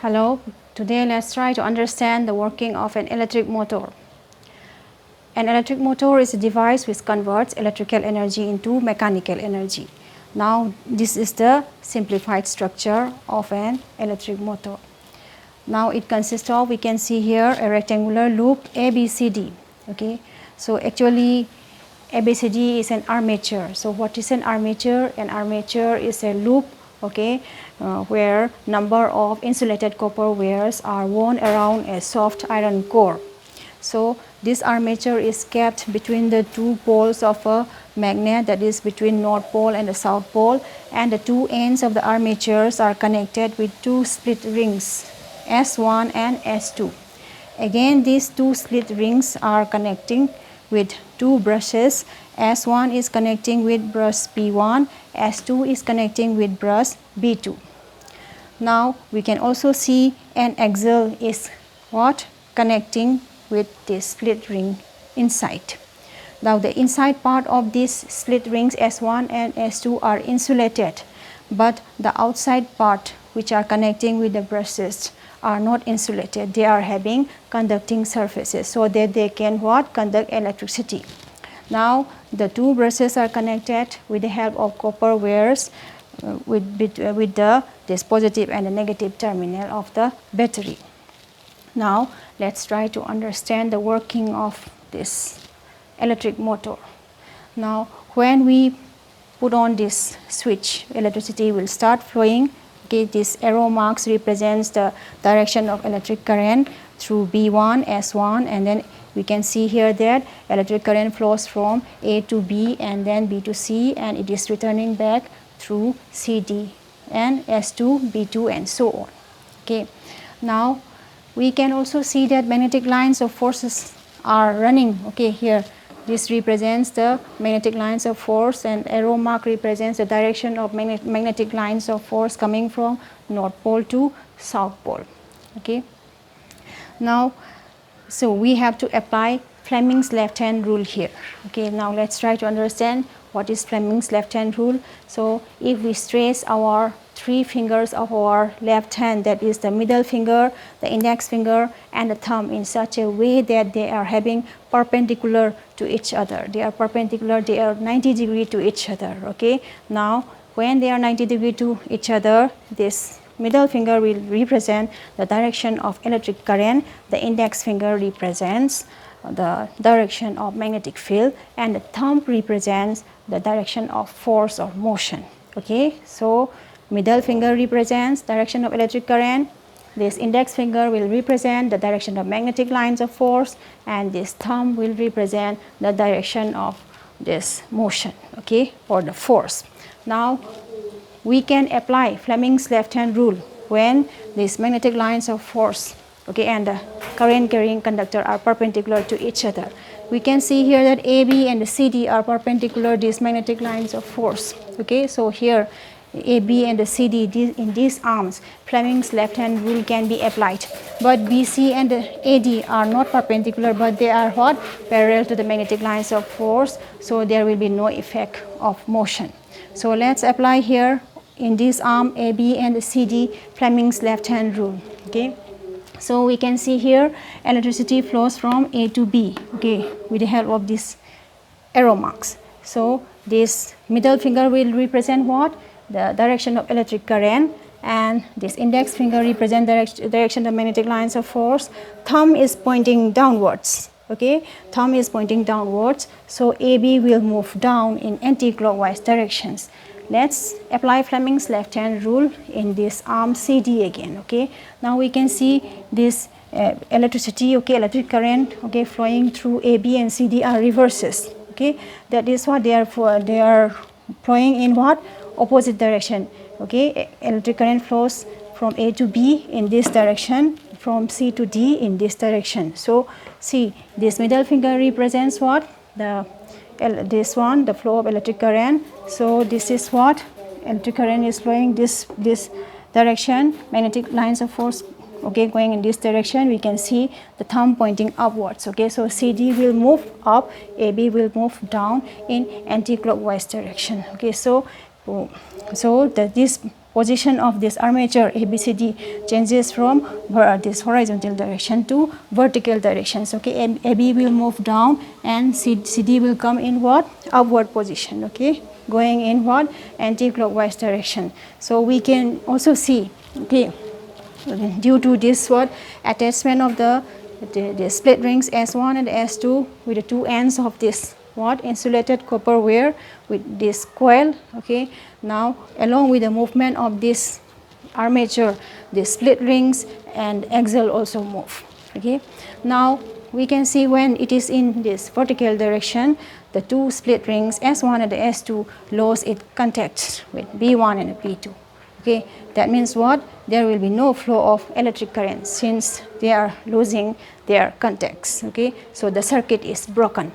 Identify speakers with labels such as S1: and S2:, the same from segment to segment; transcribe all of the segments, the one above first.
S1: Hello, today let's try to understand the working of an electric motor. An electric motor is a device which converts electrical energy into mechanical energy. Now this is the simplified structure of an electric motor. Now it consists of, we can see here, a rectangular loop ABCD. Okay, so actually ABCD is an armature. So what is an armature? An armature is a loop, okay, where number of insulated copper wires are wound around a soft iron core. So this armature is kept between the two poles of a magnet, that is between North Pole and the South Pole, and the two ends of the armatures are connected with two split rings S1 and S2. Again, these two split rings are connecting with two brushes. S1 is connecting with brush B1, S2 is connecting with brush B2. Now we can also see an axle is what? Connecting with this split ring inside. Now the inside part of these split rings S1 and S2 are insulated, but the outside part which are connecting with the brushes are not insulated. They are having conducting surfaces so that they can what? Conduct electricity. Now the two brushes are connected with the help of copper wires with this positive and the negative terminal of the battery. Now let's try to understand the working of this electric motor. Now when we put on this switch, electricity will start flowing. Okay, this arrow marks represents the direction of electric current through B1, S1, and then we can see here that electric current flows from A to B and then B to C, and it is returning back through CD and S2, B2, and so on. Okay, now we can also see that magnetic lines of forces are running. Okay, here this represents the magnetic lines of force, and arrow mark represents the direction of magnetic lines of force coming from North Pole to South Pole. Okay, now so we have to apply Fleming's left hand rule here. Okay, now let's try to understand what is Fleming's left hand rule. So if we trace our three fingers of our left hand, that is the middle finger, the index finger, and the thumb, in such a way that they are having perpendicular to each other. They are perpendicular, they are 90 degrees to each other. Okay, now when they are 90 degrees to each other, this middle finger will represent the direction of electric current, the index finger represents the direction of magnetic field, and the thumb represents the direction of force or motion. Okay, so middle finger represents direction of electric current, this index finger will represent the direction of magnetic lines of force, and this thumb will represent the direction of this motion, okay, or the force. Now we can apply Fleming's left hand rule when these magnetic lines of force, okay, and the current carrying conductor are perpendicular to each other. We can see here that AB and the CD are perpendicular, these magnetic lines of force. Okay, so here AB and the CD, in these arms, Fleming's left hand rule can be applied. But BC and the AD are not perpendicular, but they are what? Parallel to the magnetic lines of force, so there will be no effect of motion. So let's apply here in this arm AB and the CD Fleming's left hand rule. Okay, so we can see here electricity flows from A to B, okay, with the help of these arrow marks. So this middle finger will represent what? The direction of electric current, and this index finger represent direction of magnetic lines of force. Thumb is pointing downwards. Okay, thumb is pointing downwards, so AB will move down in anti-clockwise directions. Let's apply Fleming's left hand rule in this arm CD again. Okay, now we can see this electricity, okay, electric current, okay, flowing through AB and CD are reverses. Okay, that is what they are flowing in what? Opposite direction. Okay, electric current flows from A to B in this direction, from C to D in this direction. So see, this middle finger represents what? This one, the flow of electric current. So this is what? Electric current is flowing this direction, magnetic lines of force, okay, going in this direction. We can see the thumb pointing upwards. Okay, so CD will move up, AB will move down in anti-clockwise direction. Okay, so So this position of this armature ABCD changes from this horizontal direction to vertical directions. Okay, AB will move down and CD will come in what? Upward position. Okay, going in what? Anti-clockwise direction. So we can also see, okay, due to this what? Attachment of the split rings S1 and S2 with the two ends of this what? Insulated copper wire with this coil. Okay, now along with the movement of this armature, the split rings and axle also move. Okay, now we can see when it is in this vertical direction, the two split rings S1 and the S2 lose its contact with B1 and B2. Okay, that means what? There will be no flow of electric current since they are losing their contacts. Okay, so the circuit is broken.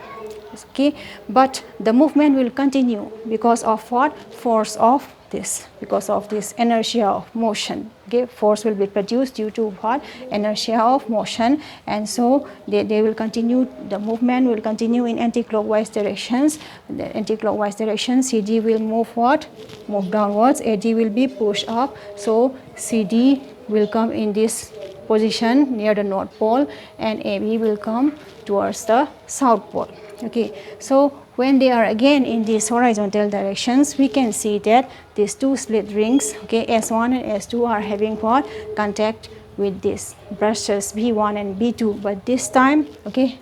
S1: Okay, but the movement will continue because of what? Force of this, because of this inertia of motion. Okay, force will be produced due to what? Inertia of motion, and so they will continue, the movement will continue in anti-clockwise directions. The anti-clockwise direction, CD will move what? Move downwards, AD will be pushed up, so CD will come in this position near the North Pole and AB will come towards the South Pole. Okay, so when they are again in these horizontal directions, we can see that these two split rings, okay, S1 and S2 are having what? Contact with these brushes B1 and B2, but this time, okay,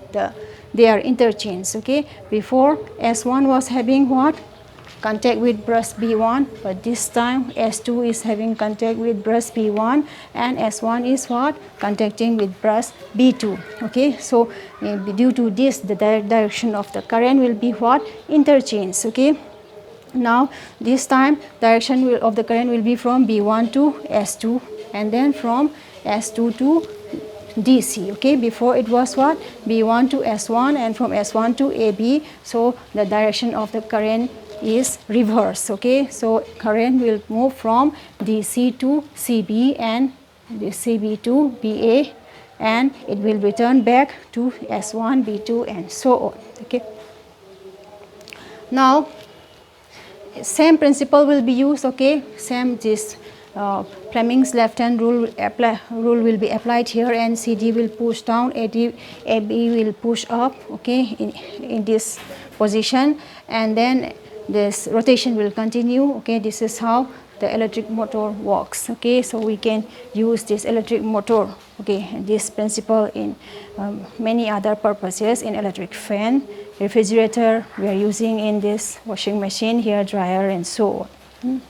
S1: they are interchanged. Okay, before S1 was having what? Contact with brush B1, but this time S2 is having contact with brush B1 and S1 is what? Contacting with brush B2. Okay, so due to this, the direction of the current will be what? Interchanged. Okay, now this time direction of the current will be from B1 to S2 and then from S2 to DC. Okay, before it was what? B1 to S1 and from S1 to AB, so the direction of the current is reverse. Okay, so current will move from DC to CB and the CB to BA and it will return back to S1, B2 and so on. Okay, now same principle will be used. Okay, same this Fleming's left hand rule will be applied here and CD will push down, AB will push up. Okay, in this position, and then this rotation will continue. Okay, this is how the electric motor works. Okay, so we can use this electric motor, okay, this principle in many other purposes, in electric fan, refrigerator, we are using in this washing machine, hair dryer and so on.